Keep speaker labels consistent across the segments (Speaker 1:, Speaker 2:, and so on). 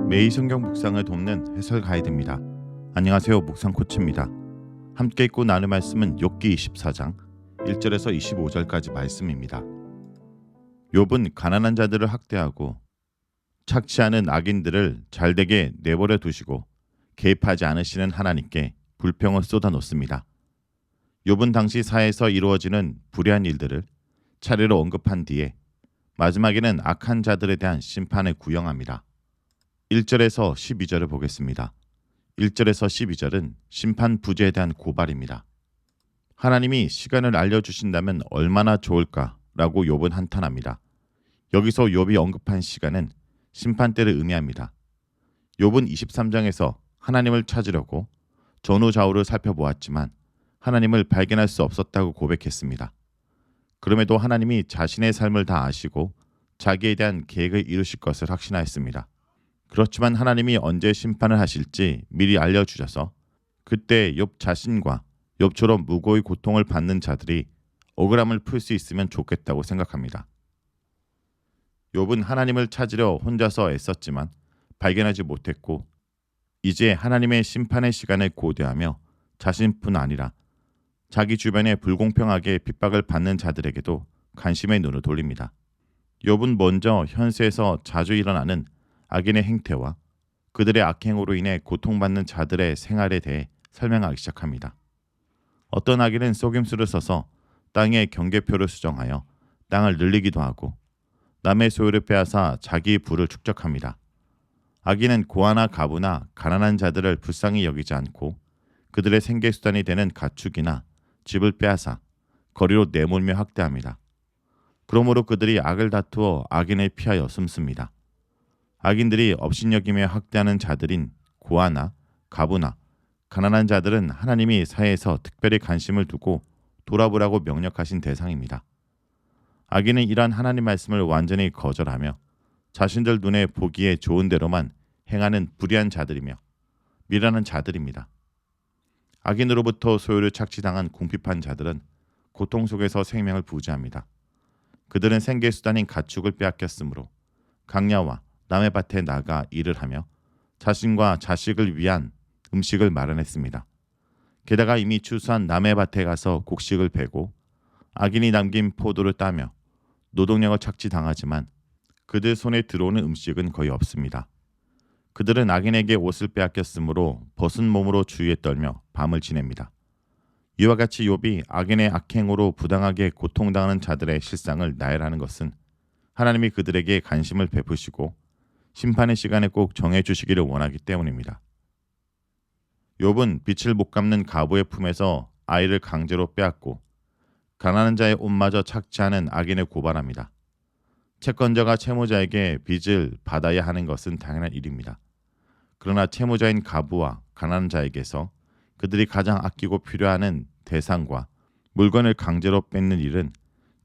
Speaker 1: 매일 성경 묵상을 돕는 해설 가이드입니다. 안녕하세요. 묵상 코치입니다. 함께 읽고 나눌 말씀은 욥기 24장 1절에서 25절까지 말씀입니다. 욥은 가난한 자들을 학대하고 착취하는 악인들을 잘되게 내버려 두시고 개입하지 않으시는 하나님께 불평을 쏟아놓습니다. 욥은 당시 사회에서 이루어지는 불의한 일들을 차례로 언급한 뒤에 마지막에는 악한 자들에 대한 심판을 구형합니다. 1절에서 12절을 보겠습니다. 1절에서 12절은 심판 부재에 대한 고발입니다. 하나님이 시간을 알려주신다면 얼마나 좋을까라고 욥은 한탄합니다. 여기서 욥이 언급한 시간은 심판 때를 의미합니다. 욥은 23장에서 하나님을 찾으려고 전후좌우를 살펴보았지만 하나님을 발견할 수 없었다고 고백했습니다. 그럼에도 하나님이 자신의 삶을 다 아시고 자기에 대한 계획을 이루실 것을 확신하였습니다. 그렇지만 하나님이 언제 심판을 하실지 미리 알려주셔서 그때 욥 자신과 욥처럼 무고히 고통을 받는 자들이 억울함을 풀 수 있으면 좋겠다고 생각합니다. 욥은 하나님을 찾으려 혼자서 애썼지만 발견하지 못했고 이제 하나님의 심판의 시간을 고대하며 자신뿐 아니라 자기 주변에 불공평하게 핍박을 받는 자들에게도 관심의 눈을 돌립니다. 욥은 먼저 현세에서 자주 일어나는 악인의 행태와 그들의 악행으로 인해 고통받는 자들의 생활에 대해 설명하기 시작합니다. 어떤 악인은 속임수를 써서 땅의 경계표를 수정하여 땅을 늘리기도 하고 남의 소유를 빼앗아 자기 부를 축적합니다. 악인은 고아나 가부나 가난한 자들을 불쌍히 여기지 않고 그들의 생계수단이 되는 가축이나 집을 빼앗아 거리로 내몰며 학대합니다. 그러므로 그들이 악을 다투어 악인을 피하여 숨습니다. 악인들이 업신여기며 학대하는 자들인 고아나 가부나 가난한 자들은 하나님이 사회에서 특별히 관심을 두고 돌아보라고 명령하신 대상입니다. 악인은 이러한 하나님 말씀을 완전히 거절하며 자신들 눈에 보기에 좋은 대로만 행하는 불의한 자들이며 미련한 자들입니다. 악인으로부터 소유를 착취당한 궁핍한 자들은 고통 속에서 생명을 부지합니다. 그들은 생계수단인 가축을 빼앗겼으므로 강야와 남의 밭에 나가 일을 하며 자신과 자식을 위한 음식을 마련했습니다. 게다가 이미 추수한 남의 밭에 가서 곡식을 베고 악인이 남긴 포도를 따며 노동력을 착취당하지만 그들 손에 들어오는 음식은 거의 없습니다. 그들은 악인에게 옷을 빼앗겼으므로 벗은 몸으로 주위에 떨며 밤을 지냅니다. 이와 같이 욥이 악인의 악행으로 부당하게 고통당하는 자들의 실상을 나열하는 것은 하나님이 그들에게 관심을 베푸시고 심판의 시간에 꼭 정해주시기를 원하기 때문입니다. 욥은 빛을 못 갚는 가부의 품에서 아이를 강제로 빼앗고 가난한 자의 옷마저 착취하는 악인을 고발합니다. 채권자가 채무자에게 빚을 받아야 하는 것은 당연한 일입니다. 그러나 채무자인 가부와 가난한 자에게서 그들이 가장 아끼고 필요하는 대상과 물건을 강제로 뺏는 일은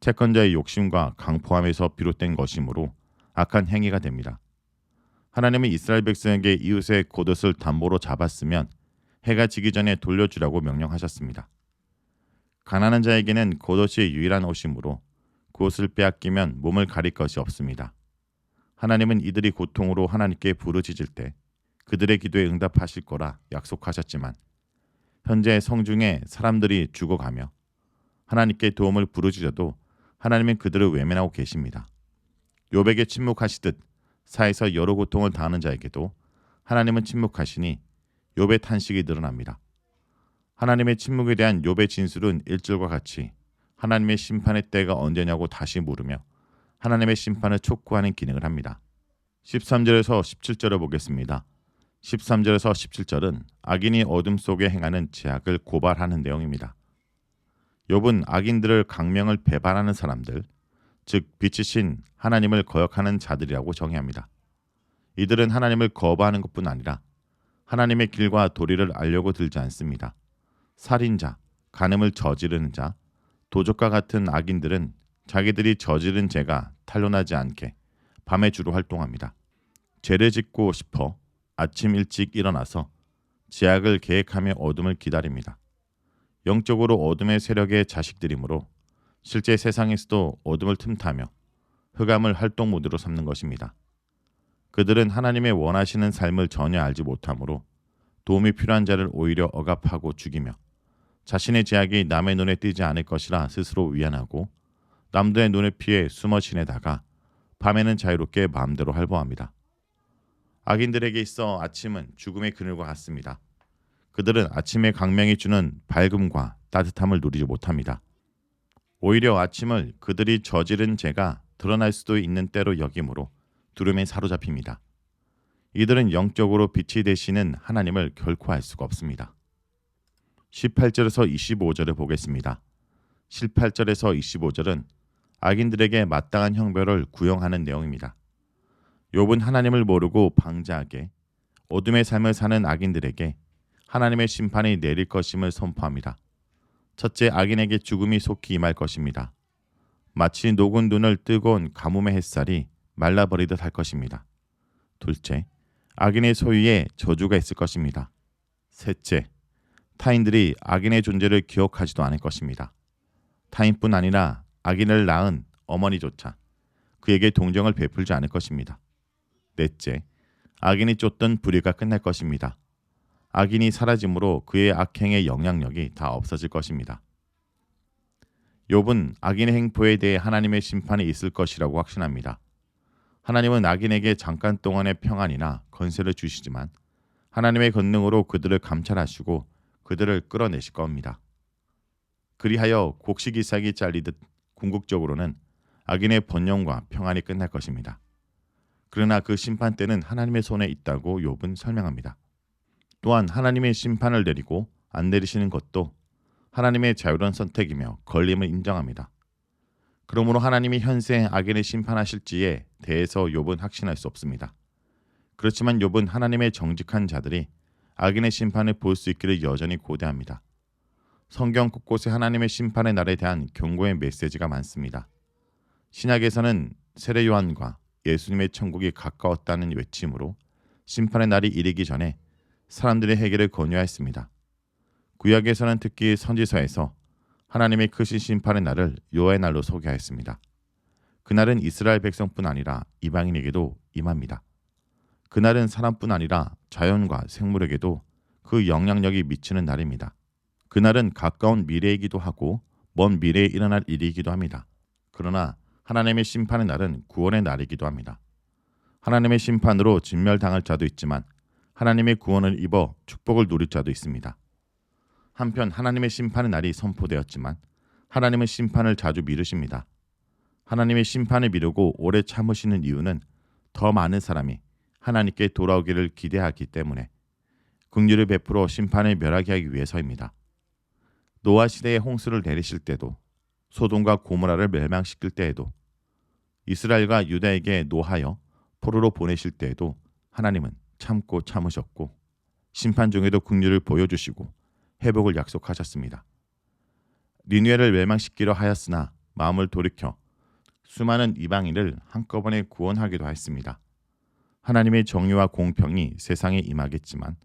Speaker 1: 채권자의 욕심과 강포함에서 비롯된 것이므로 악한 행위가 됩니다. 하나님은 이스라엘 백성에게 이웃의 겉옷을 담보로 잡았으면 해가 지기 전에 돌려주라고 명령하셨습니다. 가난한 자에게는 겉옷이 유일한 옷이므로 그 옷을 빼앗기면 몸을 가릴 것이 없습니다. 하나님은 이들이 고통으로 하나님께 부르짖을 때 그들의 기도에 응답하실 거라 약속하셨지만 현재 성중에 사람들이 죽어가며 하나님께 도움을 부르짖어도 하나님은 그들을 외면하고 계십니다. 욥에게 침묵하시듯 사에서 여러 고통을 당하는 자에게도 하나님은 침묵하시니 욥의 탄식이 늘어납니다. 하나님의 침묵에 대한 욥의 진술은 1절과 같이 하나님의 심판의 때가 언제냐고 다시 물으며 하나님의 심판을 촉구하는 기능을 합니다. 13절에서 17절을 보겠습니다. 13절에서 17절은 악인이 어둠 속에 행하는 죄악을 고발하는 내용입니다. 욥은 악인들을 강명을 배반하는 사람들, 즉 빛이신 하나님을 거역하는 자들이라고 정의합니다. 이들은 하나님을 거부하는 것뿐 아니라 하나님의 길과 도리를 알려고 들지 않습니다. 살인자, 간음을 저지르는 자, 도적과 같은 악인들은 자기들이 저지른 죄가 탄로나지 않게 밤에 주로 활동합니다. 죄를 짓고 싶어 아침 일찍 일어나서 죄악을 계획하며 어둠을 기다립니다. 영적으로 어둠의 세력의 자식들이므로 실제 세상에서도 어둠을 틈타며 흑암을 활동 모드로 삼는 것입니다. 그들은 하나님의 원하시는 삶을 전혀 알지 못하므로 도움이 필요한 자를 오히려 억압하고 죽이며 자신의 제약이 남의 눈에 띄지 않을 것이라 스스로 위안하고 남들의 눈을 피해 숨어 지내다가 밤에는 자유롭게 마음대로 활보합니다. 악인들에게 있어 아침은 죽음의 그늘과 같습니다. 그들은 아침의 광명이 주는 밝음과 따뜻함을 누리지 못합니다. 오히려 아침을 그들이 저지른 죄가 드러날 수도 있는 때로 여김으로 두려움에 사로잡힙니다. 이들은 영적으로 빛이 되시는 하나님을 결코 알 수가 없습니다. 18절에서 25절을 보겠습니다. 18절에서 25절은 악인들에게 마땅한 형벌을 구형하는 내용입니다. 욥은 하나님을 모르고 방자하게 어둠의 삶을 사는 악인들에게 하나님의 심판이 내릴 것임을 선포합니다. 첫째, 악인에게 죽음이 속히 임할 것입니다. 마치 녹은 눈을 뜨거운 가뭄의 햇살이 말라버리듯 할 것입니다. 둘째, 악인의 소유에 저주가 있을 것입니다. 셋째, 타인들이 악인의 존재를 기억하지도 않을 것입니다. 타인뿐 아니라 악인을 낳은 어머니조차 그에게 동정을 베풀지 않을 것입니다. 넷째, 악인이 쫓던 불의가 끝날 것입니다. 악인이 사라짐으로 그의 악행의 영향력이 다 없어질 것입니다. 욥은 악인의 행포에 대해 하나님의 심판이 있을 것이라고 확신합니다. 하나님은 악인에게 잠깐 동안의 평안이나 건세를 주시지만 하나님의 권능으로 그들을 감찰하시고 그들을 끌어내실 겁니다. 그리하여 곡식이 싹이 잘리듯 궁극적으로는 악인의 번영과 평안이 끝날 것입니다. 그러나 그 심판 때는 하나님의 손에 있다고 욥은 설명합니다. 또한 하나님의 심판을 내리고 안 내리시는 것도 하나님의 자유로운 선택이며 권림을 인정합니다. 그러므로 하나님이 현세 악인을 심판하실지에 대해서 욥은 확신할 수 없습니다. 그렇지만 욥은 하나님의 정직한 자들이 악인의 심판을 볼 수 있기를 여전히 고대합니다. 성경 곳곳에 하나님의 심판의 날에 대한 경고의 메시지가 많습니다. 신약에서는 세례 요한과 예수님의 천국이 가까웠다는 외침으로 심판의 날이 이르기 전에 사람들의 해결을 권유하였습니다. 구약에서는 특히 선지서에서 하나님의 크신 심판의 날을 여호와의 날로 소개하였습니다. 그날은 이스라엘 백성뿐 아니라 이방인에게도 임합니다. 그날은 사람뿐 아니라 자연과 생물에게도 그 영향력이 미치는 날입니다. 그날은 가까운 미래이기도 하고 먼 미래에 일어날 일이기도 합니다. 그러나 하나님의 심판의 날은 구원의 날이기도 합니다. 하나님의 심판으로 진멸당할 자도 있지만 하나님의 구원을 입어 축복을 누릴 자도 있습니다. 한편 하나님의 심판의 날이 선포되었지만 하나님은 심판을 자주 미루십니다. 하나님의 심판을 미루고 오래 참으시는 이유는 더 많은 사람이 하나님께 돌아오기를 기대하기 때문에 긍휼을 베풀어 심판을 멸하게 하기 위해서입니다. 노아 시대에 홍수를 내리실 때도 소돔과 고모라를 멸망시킬 때에도 이스라엘과 유다에게 노하여 포로로 보내실 때에도 하나님은 참고 참으셨고 심판 중에도 긍휼을 보여주시고 회복을 약속하셨습니다. 니느웨를 멸망시키려 하였으나 마음을 돌이켜 수많은 이방인을 한꺼번에 구원하기도 하였습니다. 하나님의 정의와 공평이 세상에 임하겠지만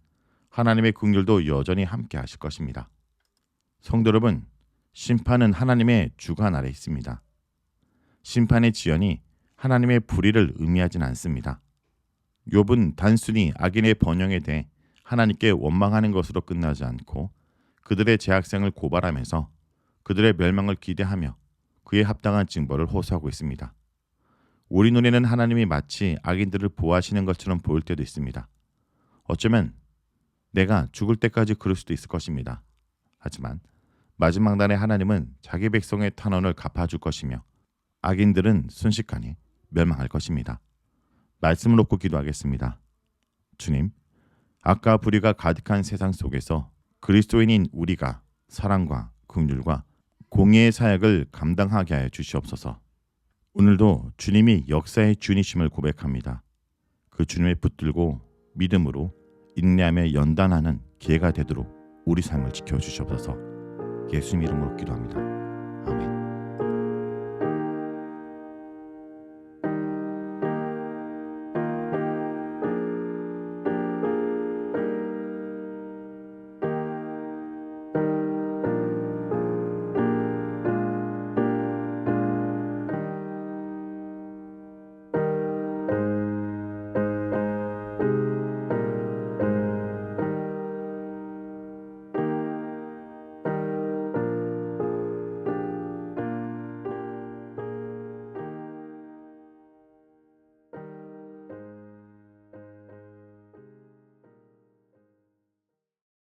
Speaker 1: 하나님의 긍휼도 여전히 함께 하실 것입니다. 성도 여러분, 심판은 하나님의 주관 아래 있습니다. 심판의 지연이 하나님의 불의를 의미하진 않습니다. 욥은 단순히 악인의 번영에 대해 하나님께 원망하는 것으로 끝나지 않고 그들의 죄악성을 고발하면서 그들의 멸망을 기대하며 그에 합당한 징벌을 호소하고 있습니다. 우리 눈에는 하나님이 마치 악인들을 보호하시는 것처럼 보일 때도 있습니다. 어쩌면 내가 죽을 때까지 그럴 수도 있을 것입니다. 하지만 마지막 날에 하나님은 자기 백성의 탄원을 갚아줄 것이며 악인들은 순식간에 멸망할 것입니다. 말씀을 놓고 기도하겠습니다. 주님, 악과 불의가 가득한 세상 속에서 그리스도인인 우리가 사랑과 긍휼과 공의의 사역을 감당하게 하여 주시옵소서. 오늘도 주님이 역사의 주님이심을 고백합니다. 그 주님을 붙들고 믿음으로 인내하며 연단하는 기회가 되도록 우리 삶을 지켜주시옵소서. 예수님 이름으로 기도합니다.